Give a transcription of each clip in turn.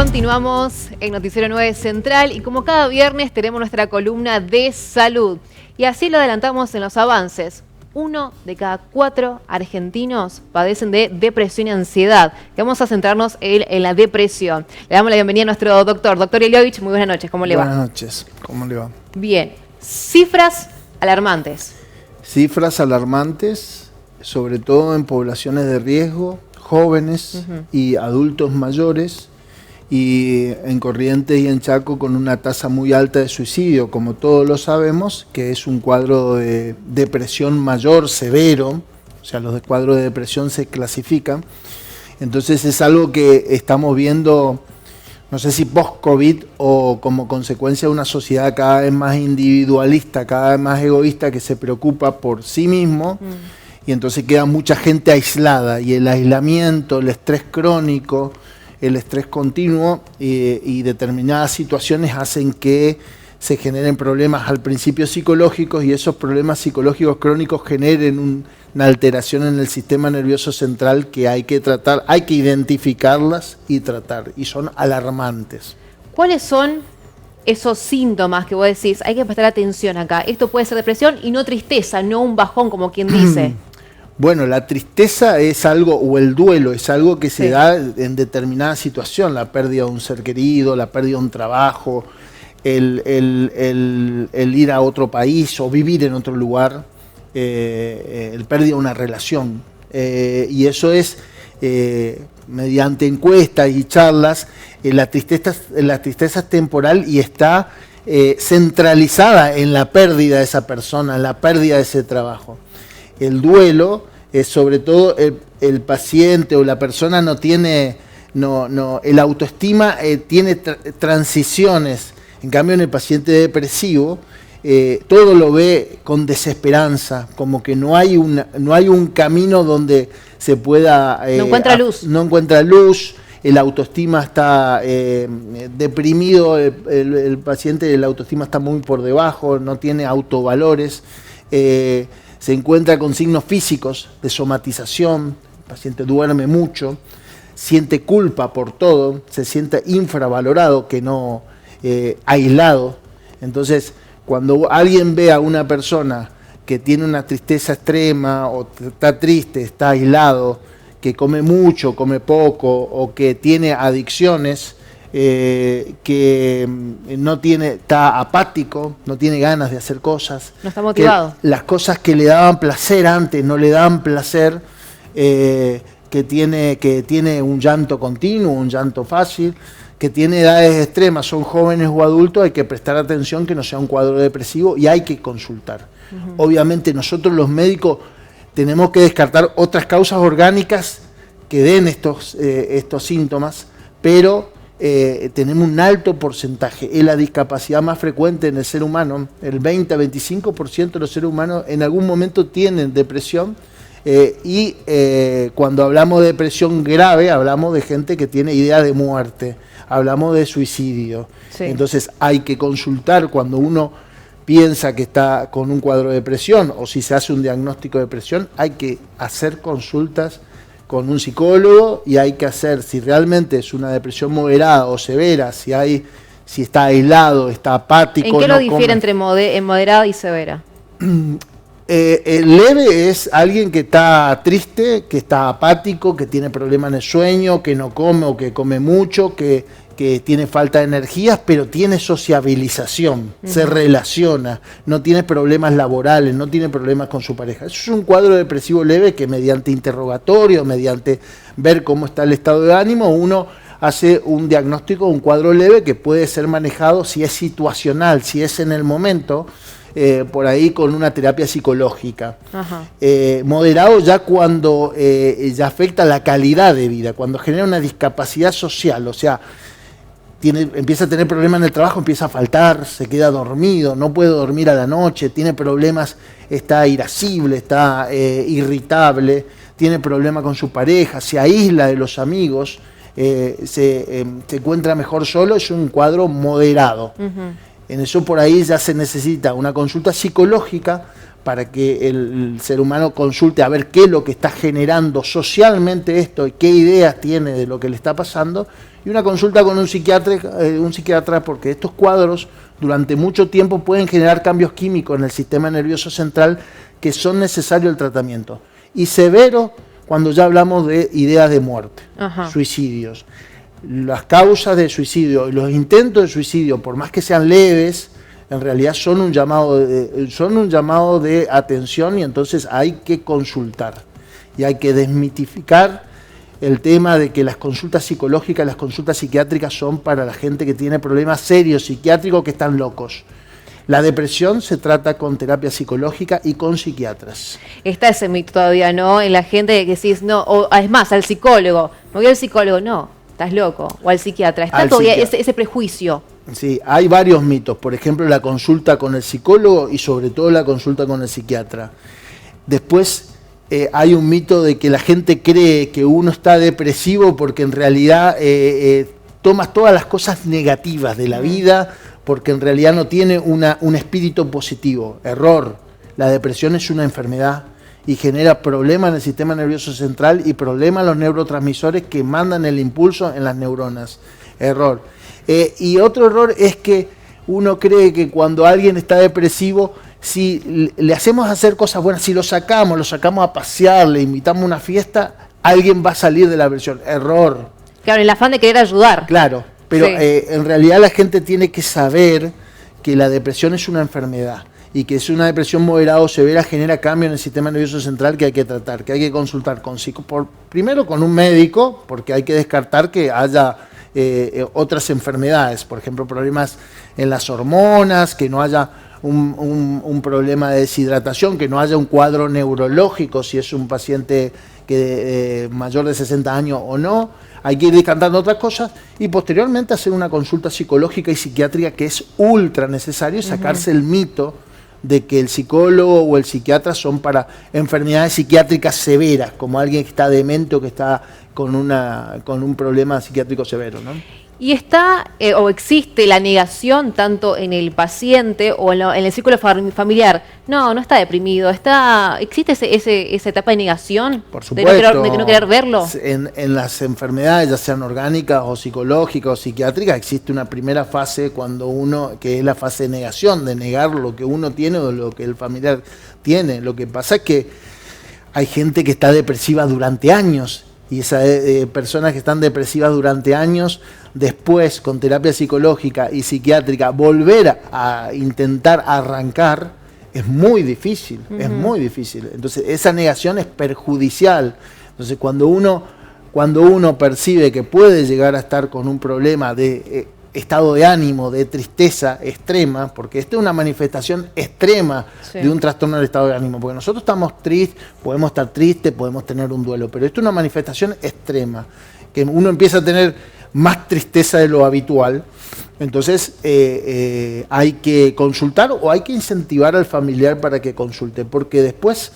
Continuamos en Noticiero 9 Central y como cada viernes tenemos nuestra columna de salud. Y así lo adelantamos en los avances. 1 de cada 4 argentinos padecen de depresión y ansiedad. Vamos a centrarnos en la depresión. Le damos la bienvenida a nuestro doctor Eliovich. Muy buenas noches, ¿cómo le va? Buenas noches, ¿cómo le va? Bien, cifras alarmantes. Cifras alarmantes, sobre todo en poblaciones de riesgo, jóvenes y adultos mayores, y en Corrientes y en Chaco con una tasa muy alta de suicidio, como todos lo sabemos, que es un cuadro de depresión mayor, severo, o sea, los cuadros de depresión se clasifican. Entonces es algo que estamos viendo, no sé si post-COVID o como consecuencia de una sociedad cada vez más individualista, cada vez más egoísta, que se preocupa por sí mismo, y entonces queda mucha gente aislada, y el aislamiento, el estrés crónico, el estrés continuo y determinadas situaciones hacen que se generen problemas al principio psicológicos, y esos problemas psicológicos crónicos generen una alteración en el sistema nervioso central que hay que tratar, hay que identificarlas y tratar, y son alarmantes. ¿Cuáles son esos síntomas que vos decís? Hay que prestar atención acá. Esto puede ser depresión y no tristeza, no un bajón como quien dice. Bueno, la tristeza es algo, o el duelo es algo que se da en determinada situación, la pérdida de un ser querido, la pérdida de un trabajo, el ir a otro país o vivir en otro lugar, el pérdida de una relación. Y eso es, mediante encuestas y charlas, la tristeza es temporal y está centralizada en la pérdida de esa persona, en la pérdida de ese trabajo. El duelo es sobre todo el paciente o la persona no tiene, el autoestima tiene transiciones. En cambio, en el paciente depresivo todo lo ve con desesperanza, como que no hay un camino donde se pueda... no encuentra luz. No encuentra luz, el autoestima está deprimido, el paciente, el autoestima está muy por debajo, no tiene autovalores, se encuentra con signos físicos de somatización, el paciente duerme mucho, siente culpa por todo, se siente infravalorado, que no aislado. Entonces, cuando alguien ve a una persona que tiene una tristeza extrema, o está triste, está aislado, que come mucho, come poco, o que tiene adicciones, que no tiene, está apático, no tiene ganas de hacer cosas. No está motivado. Las cosas que le daban placer antes no le dan placer, que tiene un llanto continuo, un llanto fácil, que tiene edades extremas, son jóvenes o adultos, hay que prestar atención que no sea un cuadro depresivo y hay que consultar. Obviamente nosotros los médicos tenemos que descartar otras causas orgánicas que den estos síntomas, pero tenemos un alto porcentaje. Es la discapacidad más frecuente en el ser humano. El 20 a 25% de los seres humanos en algún momento tienen depresión, y cuando hablamos de depresión grave hablamos de gente que tiene idea de muerte, hablamos de suicidio. Entonces hay que consultar cuando uno piensa que está con un cuadro de depresión, o si se hace un diagnóstico de depresión, hay que hacer consultas con un psicólogo, y hay que hacer, si realmente es una depresión moderada o severa, si está aislado, está apático. ¿En qué lo difiere entre moderada y severa? Leve es alguien que está triste, que está apático, que tiene problemas en el sueño, que no come o que come mucho, que tiene falta de energías, pero tiene sociabilización, se relaciona, no tiene problemas laborales, no tiene problemas con su pareja. Eso es un cuadro depresivo leve que mediante interrogatorio, mediante ver cómo está el estado de ánimo, uno hace un diagnóstico de un cuadro leve que puede ser manejado si es situacional, si es en el momento, por ahí con una terapia psicológica. Moderado ya cuando ya afecta la calidad de vida, cuando genera una discapacidad social, o sea, empieza a tener problemas en el trabajo, empieza a faltar, se queda dormido, no puede dormir a la noche, tiene problemas, está irascible, está irritable, tiene problemas con su pareja, se aísla de los amigos, se encuentra mejor solo, es un cuadro moderado. En eso por ahí ya se necesita una consulta psicológica para que el ser humano consulte a ver qué es lo que está generando socialmente esto y qué ideas tiene de lo que le está pasando, y una consulta con un psiquiatra, porque estos cuadros durante mucho tiempo pueden generar cambios químicos en el sistema nervioso central que son necesarios al tratamiento. Y severo cuando ya hablamos de ideas de muerte, suicidios. Las causas de suicidio y los intentos de suicidio, por más que sean leves, en realidad son un llamado de atención, y entonces hay que consultar y hay que desmitificar el tema de que las consultas psicológicas, las consultas psiquiátricas son para la gente que tiene problemas serios psiquiátricos, que están locos. La depresión se trata con terapia psicológica y con psiquiatras. Está ese mito todavía, ¿no? En la gente que decís, no, o es más, al psicólogo, no voy al psicólogo, no, estás loco, o al psiquiatra, está todavía ese prejuicio. Sí, hay varios mitos, por ejemplo la consulta con el psicólogo y sobre todo la consulta con el psiquiatra. Después hay un mito de que la gente cree que uno está depresivo porque en realidad tomas todas las cosas negativas de la vida, porque en realidad no tiene un espíritu positivo. Error, la depresión es una enfermedad y genera problemas en el sistema nervioso central y problemas en los neurotransmisores que mandan el impulso en las neuronas. Error. Y otro error es que uno cree que cuando alguien está depresivo, si le hacemos hacer cosas buenas, si lo sacamos a pasear, le invitamos a una fiesta, alguien va a salir de la depresión. Error. Claro, el afán de querer ayudar. Claro, pero sí. En realidad la gente tiene que saber que la depresión es una enfermedad y que es una depresión moderada o severa, genera cambio en el sistema nervioso central que hay que tratar, que hay que consultar primero con un médico, porque hay que descartar que haya otras enfermedades, por ejemplo problemas en las hormonas, que no haya un problema de deshidratación, que no haya un cuadro neurológico, si es un paciente que mayor de 60 años o no. Hay que ir descartando otras cosas y posteriormente hacer una consulta psicológica y psiquiátrica, que es ultra necesario, y sacarse el mito de que el psicólogo o el psiquiatra son para enfermedades psiquiátricas severas, como alguien que está demente o que está con un problema psiquiátrico severo, ¿no? Y está o existe la negación tanto en el paciente o en el círculo familiar. No está deprimido. ¿Existe esa etapa de negación? Por supuesto. De no querer verlo. En las enfermedades, ya sean orgánicas o psicológicas o psiquiátricas, existe una primera fase que es la fase de negación, de negar lo que uno tiene o lo que el familiar tiene. Lo que pasa es que hay gente que está depresiva durante años. Y esas personas que están depresivas durante años, después con terapia psicológica y psiquiátrica, volver a intentar arrancar es muy difícil, es muy difícil. Entonces esa negación es perjudicial. Entonces cuando uno percibe que puede llegar a estar con un problema de estado de ánimo, de tristeza extrema, porque esta es una manifestación extrema de un trastorno del estado de ánimo, porque nosotros estamos tristes, podemos estar tristes, podemos tener un duelo, pero esto es una manifestación extrema, que uno empieza a tener más tristeza de lo habitual. Entonces hay que consultar o hay que incentivar al familiar para que consulte, porque después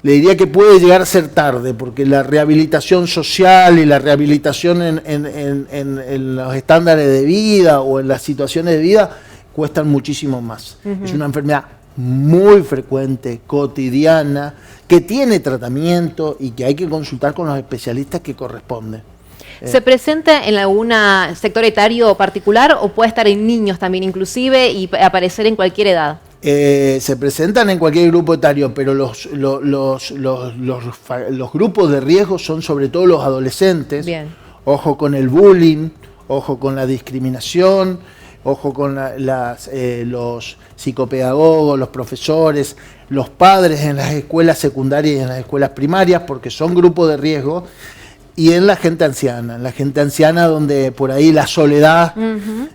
le diría que puede llegar a ser tarde, porque la rehabilitación social y la rehabilitación en los estándares de vida o en las situaciones de vida cuestan muchísimo más. Es una enfermedad muy frecuente, cotidiana, que tiene tratamiento y que hay que consultar con los especialistas que corresponden. ¿Se presenta en algún sector etario particular o puede estar en niños también inclusive y aparecer en cualquier edad? Se presentan en cualquier grupo etario, pero los grupos de riesgo son sobre todo los adolescentes. Bien. Ojo con el bullying, ojo con la discriminación, ojo con los psicopedagogos, los profesores, los padres en las escuelas secundarias y en las escuelas primarias, porque son grupos de riesgo. Y en la gente anciana donde por ahí la soledad,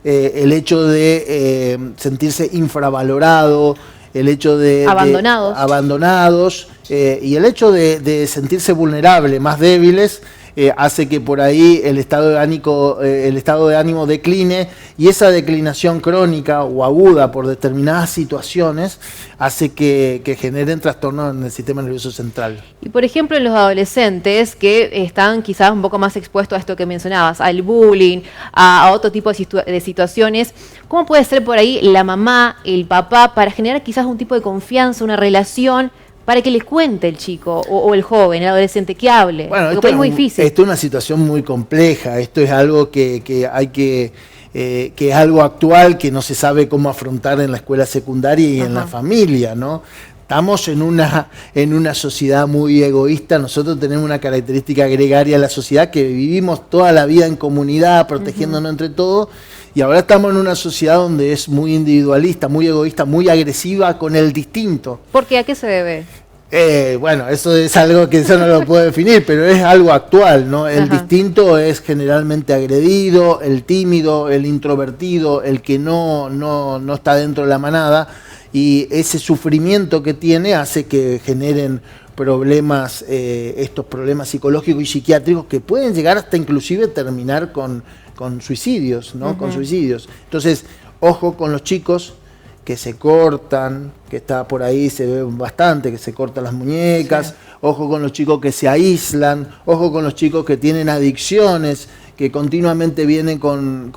el hecho de sentirse infravalorado, el hecho de abandonados y el hecho de sentirse vulnerables, más débiles, hace que por ahí el estado de ánimo decline, y esa declinación crónica o aguda por determinadas situaciones hace que generen trastornos en el sistema nervioso central. Y por ejemplo en los adolescentes que están quizás un poco más expuestos a esto que mencionabas, al bullying, a otro tipo de situaciones, ¿cómo puede ser por ahí la mamá, el papá, para generar quizás un tipo de confianza, una relación, para que le cuente el chico o el joven, el adolescente, que hable? Bueno, esto es muy difícil. Esto es una situación muy compleja, esto es algo que hay que es algo actual, que no se sabe cómo afrontar en la escuela secundaria y en la familia, ¿no? Estamos en una sociedad muy egoísta. Nosotros tenemos una característica gregaria de la sociedad, que vivimos toda la vida en comunidad, protegiéndonos entre todos, y ahora estamos en una sociedad donde es muy individualista, muy egoísta, muy agresiva con el distinto. ¿Por qué? ¿A qué se debe? Bueno, eso es algo que eso no lo puedo definir, pero es algo actual, ¿no? El distinto es generalmente agredido, el tímido, el introvertido, el que no está dentro de la manada, y ese sufrimiento que tiene hace que generen problemas, estos problemas psicológicos y psiquiátricos que pueden llegar hasta inclusive terminar con suicidios, ¿no? Con suicidios. Entonces, ojo con los chicos que se cortan, que está por ahí, se ve bastante, que se cortan las muñecas, ojo con los chicos que se aíslan, ojo con los chicos que tienen adicciones, que continuamente vienen con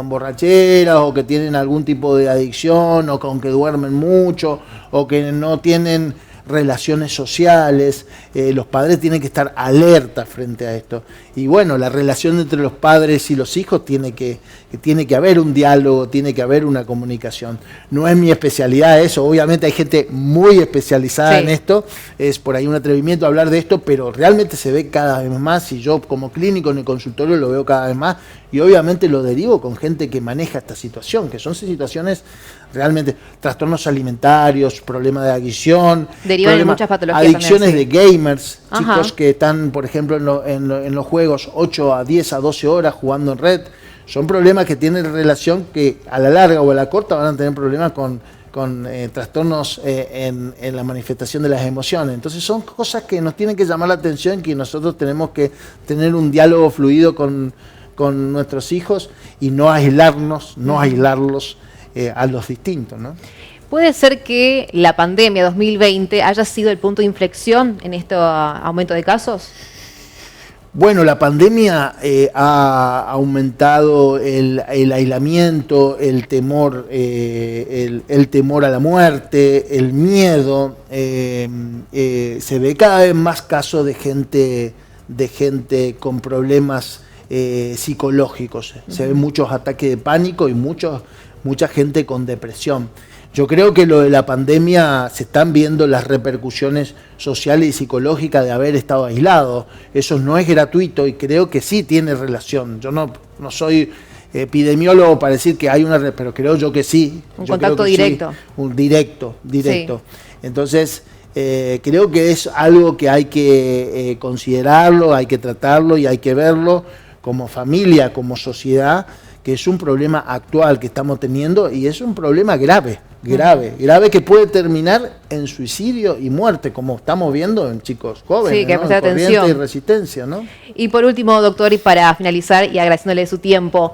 borracheras, o que tienen algún tipo de adicción, o con que duermen mucho, o que no tienen relaciones sociales. Los padres tienen que estar alerta frente a esto. Y bueno, la relación entre los padres y los hijos tiene que haber un diálogo, tiene que haber una comunicación. No es mi especialidad eso, obviamente hay gente muy especializada en esto, es por ahí un atrevimiento hablar de esto, pero realmente se ve cada vez más, y yo como clínico en el consultorio lo veo cada vez más, y obviamente lo derivo con gente que maneja esta situación, que son situaciones realmente, trastornos alimentarios, problemas de adicción, derivan en muchas patologías adicciones también, de gamers, chicos que están, por ejemplo, en los juegos 8 a 10 a 12 horas jugando en red. Son problemas que tienen relación, que a la larga o a la corta van a tener problemas con trastornos en la manifestación de las emociones. Entonces son cosas que nos tienen que llamar la atención, que nosotros tenemos que tener un diálogo fluido con nuestros hijos y no aislarlos a los distintos, ¿no? ¿Puede ser que la pandemia 2020 haya sido el punto de inflexión en este aumento de casos? Bueno, la pandemia ha aumentado el aislamiento, el temor, el temor a la muerte, el miedo. Se ve cada vez más casos de gente con problemas psicológicos. Se ven muchos ataques de pánico y mucha gente con depresión. Yo creo que lo de la pandemia, se están viendo las repercusiones sociales y psicológicas de haber estado aislado. Eso no es gratuito y creo que sí tiene relación. Yo no soy epidemiólogo para decir que hay pero creo yo que sí. Un contacto directo. Sí, un directo. Sí. Entonces, creo que es algo que hay que considerarlo, hay que tratarlo y hay que verlo como familia, como sociedad, que es un problema actual que estamos teniendo, y es un problema grave que puede terminar en suicidio y muerte, como estamos viendo en chicos jóvenes, sí, que ¿no? prestar atención. Corriente y resistencia, ¿no? Y por último, doctor, y para finalizar y agradeciéndole su tiempo,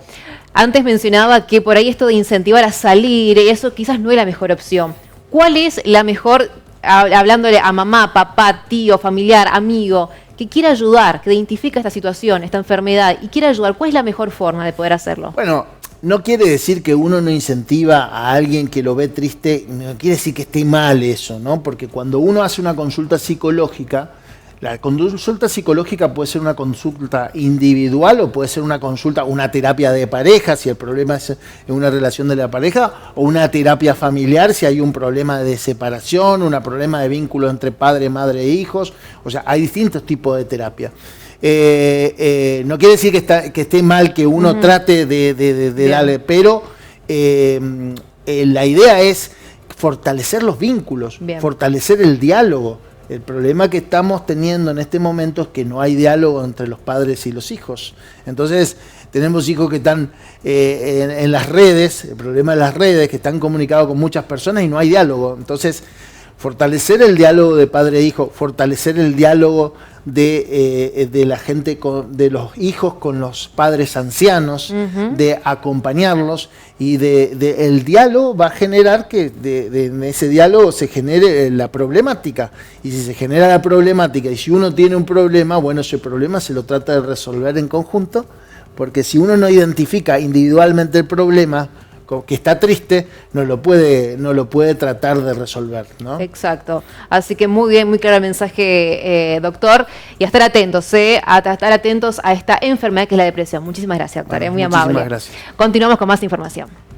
antes mencionaba que por ahí esto de incentivar a salir, eso quizás no es la mejor opción. ¿Cuál es la mejor, hablándole a mamá, papá, tío, familiar, amigo, que quiera ayudar, que identifica esta situación, esta enfermedad y quiera ayudar? ¿Cuál es la mejor forma de poder hacerlo? Bueno, no quiere decir que uno no incentiva a alguien que lo ve triste, no quiere decir que esté mal eso, ¿no? Porque cuando uno hace una consulta psicológica, la consulta psicológica puede ser una consulta individual o puede ser una terapia de pareja, si el problema es en una relación de la pareja, o una terapia familiar si hay un problema de separación, un problema de vínculo entre padre, madre e hijos. O sea, hay distintos tipos de terapia. No quiere decir que esté mal que uno trate de darle, pero la idea es fortalecer los vínculos, fortalecer el diálogo. El problema que estamos teniendo en este momento es que no hay diálogo entre los padres y los hijos. Entonces, tenemos hijos que están en las redes, el problema de las redes, que están comunicados con muchas personas y no hay diálogo. Entonces, Fortalecer el diálogo de padre e hijo, fortalecer el diálogo de la gente, de los hijos con los padres ancianos, de acompañarlos, y el diálogo va a generar que en ese diálogo se genere la problemática. Y si se genera la problemática y si uno tiene un problema, bueno, ese problema se lo trata de resolver en conjunto, porque si uno no identifica individualmente el problema, que está triste, no lo puede tratar de resolver, ¿no? Exacto. Así que muy bien, muy claro el mensaje, doctor. Y a estar atentos, a estar atentos a esta enfermedad que es la depresión. Muchísimas gracias, doctor. Bueno, muy amable. muchísimas gracias. Continuamos con más información.